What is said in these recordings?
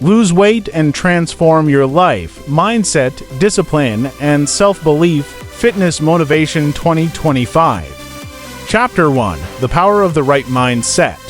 Lose weight and transform your life. Mindset, discipline, and self-belief. Fitness Motivation 2025. Chapter 1. The Power of the Right Mindset.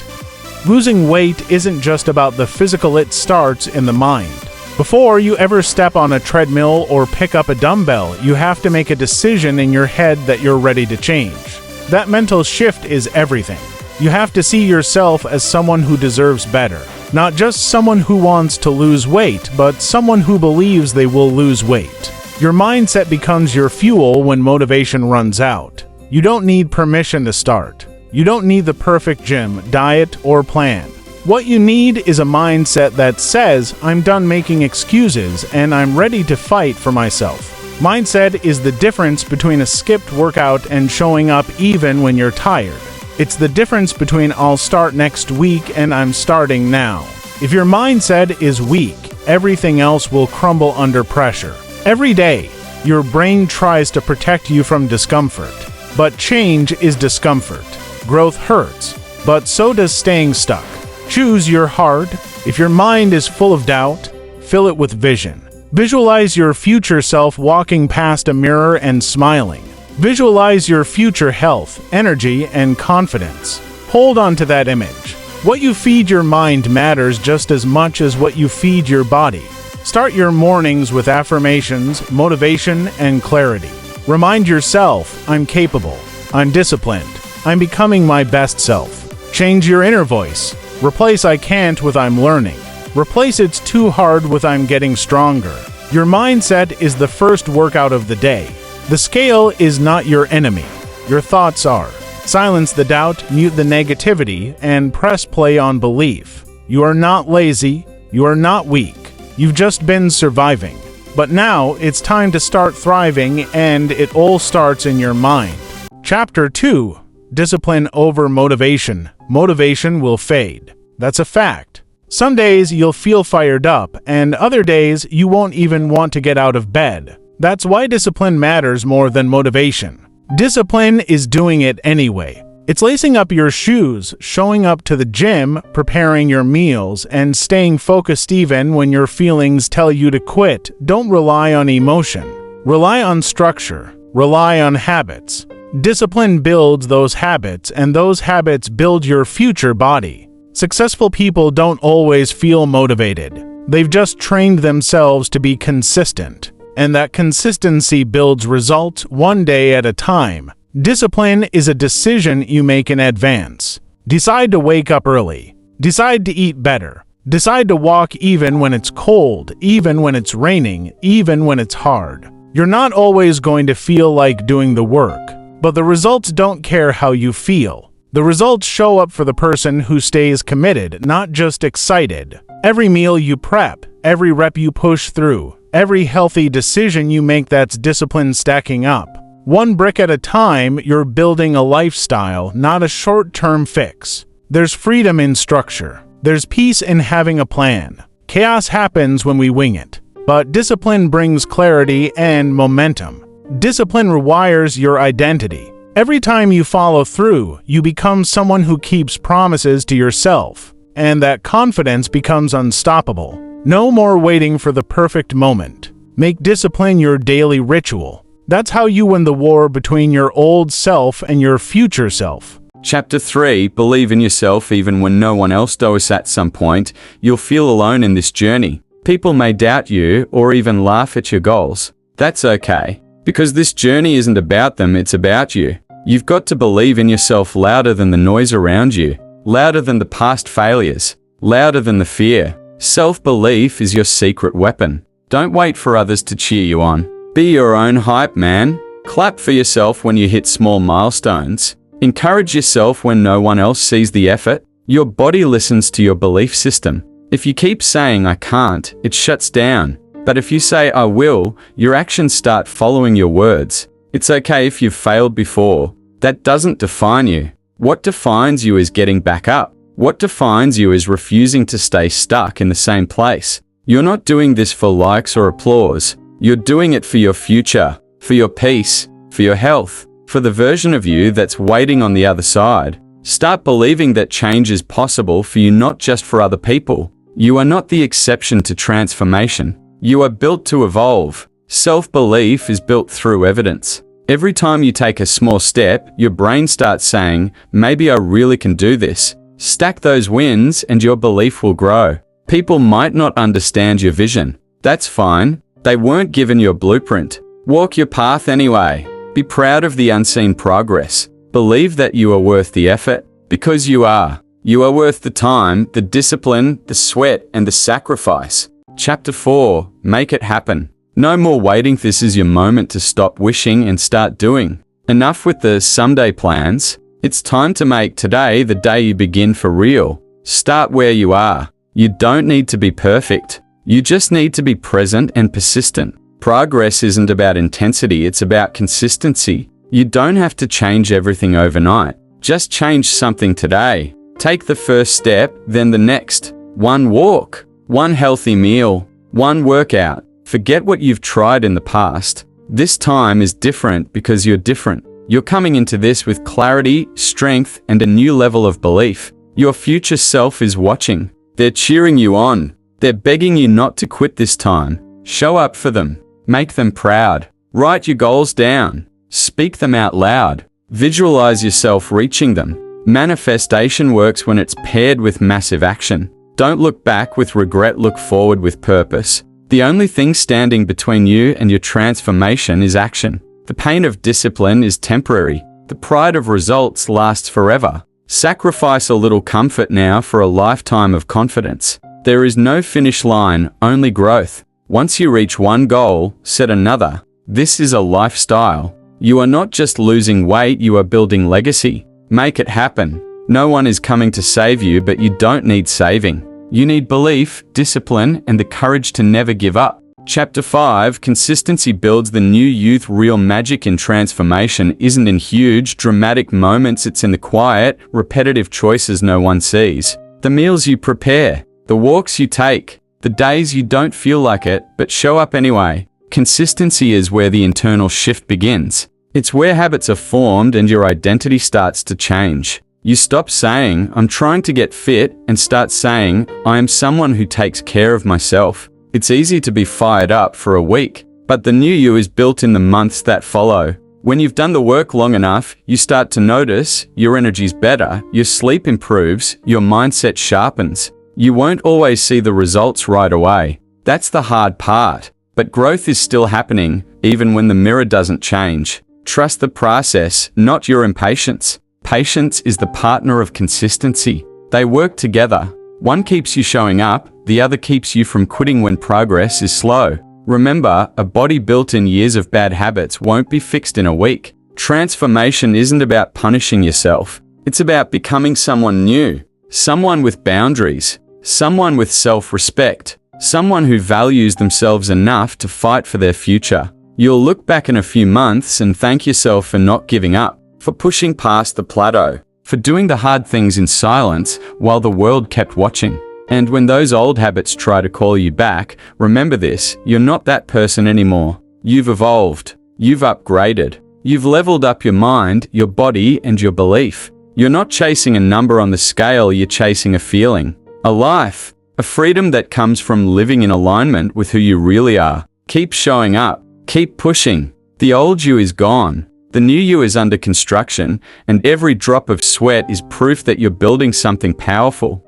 Losing weight isn't just about the physical, it starts in the mind. Before you ever step on a treadmill or pick up a dumbbell, you have to make a decision in your head that you're ready to change. That mental shift is everything. You have to see yourself as someone who deserves better. Not just someone who wants to lose weight, but someone who believes they will lose weight. Your mindset becomes your fuel when motivation runs out. You don't need permission to start. You don't need the perfect gym, diet, or plan. What you need is a mindset that says, I'm done making excuses and I'm ready to fight for myself. Mindset is the difference between a skipped workout and showing up even when you're tired. It's the difference between I'll start next week and I'm starting now. If your mindset is weak, everything else will crumble under pressure. Every day, your brain tries to protect you from discomfort. But change is discomfort. Growth hurts, but so does staying stuck. Choose your heart. If your mind is full of doubt, fill it with vision. Visualize your future self walking past a mirror and smiling. Visualize your future health, energy, and confidence. Hold on to that image. What you feed your mind matters just as much as what you feed your body. Start your mornings with affirmations, motivation, and clarity. Remind yourself, I'm capable, I'm disciplined, I'm becoming my best self. Change your inner voice. Replace I can't with I'm learning. Replace it's too hard with I'm getting stronger. Your mindset is the first workout of the day. The scale is not your enemy. Your thoughts are. Silence the doubt, mute the negativity, and press play on belief. You are not lazy. You are not weak. You've just been surviving. But now it's time to start thriving, and it all starts in your mind. Chapter 2. Discipline over motivation. Motivation will fade. That's a fact. Some days you'll feel fired up, and other days you won't even want to get out of bed. That's why discipline matters more than motivation. Discipline is doing it anyway. It's lacing up your shoes, showing up to the gym, preparing your meals, and staying focused even when your feelings tell you to quit. Don't rely on emotion. Rely on structure. Rely on habits. Discipline builds those habits, and those habits build your future body. Successful people don't always feel motivated. They've just trained themselves to be consistent. And that consistency builds results one day at a time. Discipline is a decision you make in advance. Decide to wake up early. Decide to eat better. Decide to walk even when it's cold, even when it's raining, even when it's hard. You're not always going to feel like doing the work. But the results don't care how you feel. The results show up for the person who stays committed, not just excited. Every meal you prep, every rep you push through, every healthy decision you make, that's discipline stacking up. One brick at a time, you're building a lifestyle, not a short-term fix. There's freedom in structure. There's peace in having a plan. Chaos happens when we wing it. But discipline brings clarity and momentum. Discipline rewires your identity. Every time you follow through, you become someone who keeps promises to yourself, and that confidence becomes unstoppable. No more waiting for the perfect moment. Make discipline your daily ritual. That's how you win the war between your old self and your future self. Chapter 3. Believe in yourself even when no one else does. At some point, you'll feel alone in this journey. People may doubt you or even laugh at your goals. That's okay. Because this journey isn't about them, it's about you. You've got to believe in yourself louder than the noise around you, louder than the past failures, louder than the fear. Self-belief is your secret weapon. Don't wait for others to cheer you on. Be your own hype man. Clap for yourself when you hit small milestones. Encourage yourself when no one else sees the effort. Your body listens to your belief system. If you keep saying I can't, it shuts down. But if you say I will, your actions start following your words. It's okay if you've failed before. That doesn't define you. What defines you is getting back up. What defines you is refusing to stay stuck in the same place. You're not doing this for likes or applause. You're doing it for your future, for your peace, for your health, for the version of you that's waiting on the other side. Start believing that change is possible for you, not just for other people. You are not the exception to transformation. You are built to evolve. Self-belief is built through evidence. Every time you take a small step, your brain starts saying, maybe I really can do this. Stack those wins and your belief will grow. People might not understand your vision. That's fine. They weren't given your blueprint. Walk your path anyway. Be proud of the unseen progress. Believe that you are worth the effort, because you are. You are worth the time, the discipline, the sweat, and the sacrifice. Chapter 4. Make it happen. No more waiting. This is your moment to stop wishing and start doing. Enough with the someday plans. It's time to make today the day you begin for real. Start where you are. You don't need to be perfect. You just need to be present and persistent. Progress isn't about intensity, it's about consistency. You don't have to change everything overnight. Just change something today. Take the first step, then the next. One walk, one healthy meal, one workout. Forget what you've tried in the past. This time is different because you're different. You're coming into this with clarity, strength, and a new level of belief. Your future self is watching. They're cheering you on. They're begging you not to quit this time. Show up for them. Make them proud. Write your goals down. Speak them out loud. Visualize yourself reaching them. Manifestation works when it's paired with massive action. Don't look back with regret, look forward with purpose. The only thing standing between you and your transformation is action. The pain of discipline is temporary. The pride of results lasts forever. Sacrifice a little comfort now for a lifetime of confidence. There is no finish line, only growth. Once you reach one goal, set another. This is a lifestyle. You are not just losing weight, you are building legacy. Make it happen. No one is coming to save you, but you don't need saving. You need belief, discipline, and the courage to never give up. Chapter 5. Consistency builds the new youth. Real magic in transformation isn't in huge, dramatic moments, it's in the quiet, repetitive choices no one sees. The meals you prepare, the walks you take, the days you don't feel like it, but show up anyway. Consistency is where the internal shift begins. It's where habits are formed and your identity starts to change. You stop saying, I'm trying to get fit, and start saying, I am someone who takes care of myself. It's easy to be fired up for a week, but the new you is built in the months that follow. When you've done the work long enough, you start to notice your energy's better, your sleep improves, your mindset sharpens. You won't always see the results right away. That's the hard part. But growth is still happening, even when the mirror doesn't change. Trust the process, not your impatience. Patience is the partner of consistency. They work together. One keeps you showing up, the other keeps you from quitting when progress is slow. Remember, a body built in years of bad habits won't be fixed in a week. Transformation isn't about punishing yourself. It's about becoming someone new. Someone with boundaries. Someone with self-respect. Someone who values themselves enough to fight for their future. You'll look back in a few months and thank yourself for not giving up, for pushing past the plateau, for doing the hard things in silence while the world kept watching. And when those old habits try to call you back, remember this, you're not that person anymore. You've evolved. You've upgraded. You've leveled up your mind, your body, and your belief. You're not chasing a number on the scale, you're chasing a feeling, a life, a freedom that comes from living in alignment with who you really are. Keep showing up. Keep pushing. The old you is gone. The new you is under construction, and every drop of sweat is proof that you're building something powerful.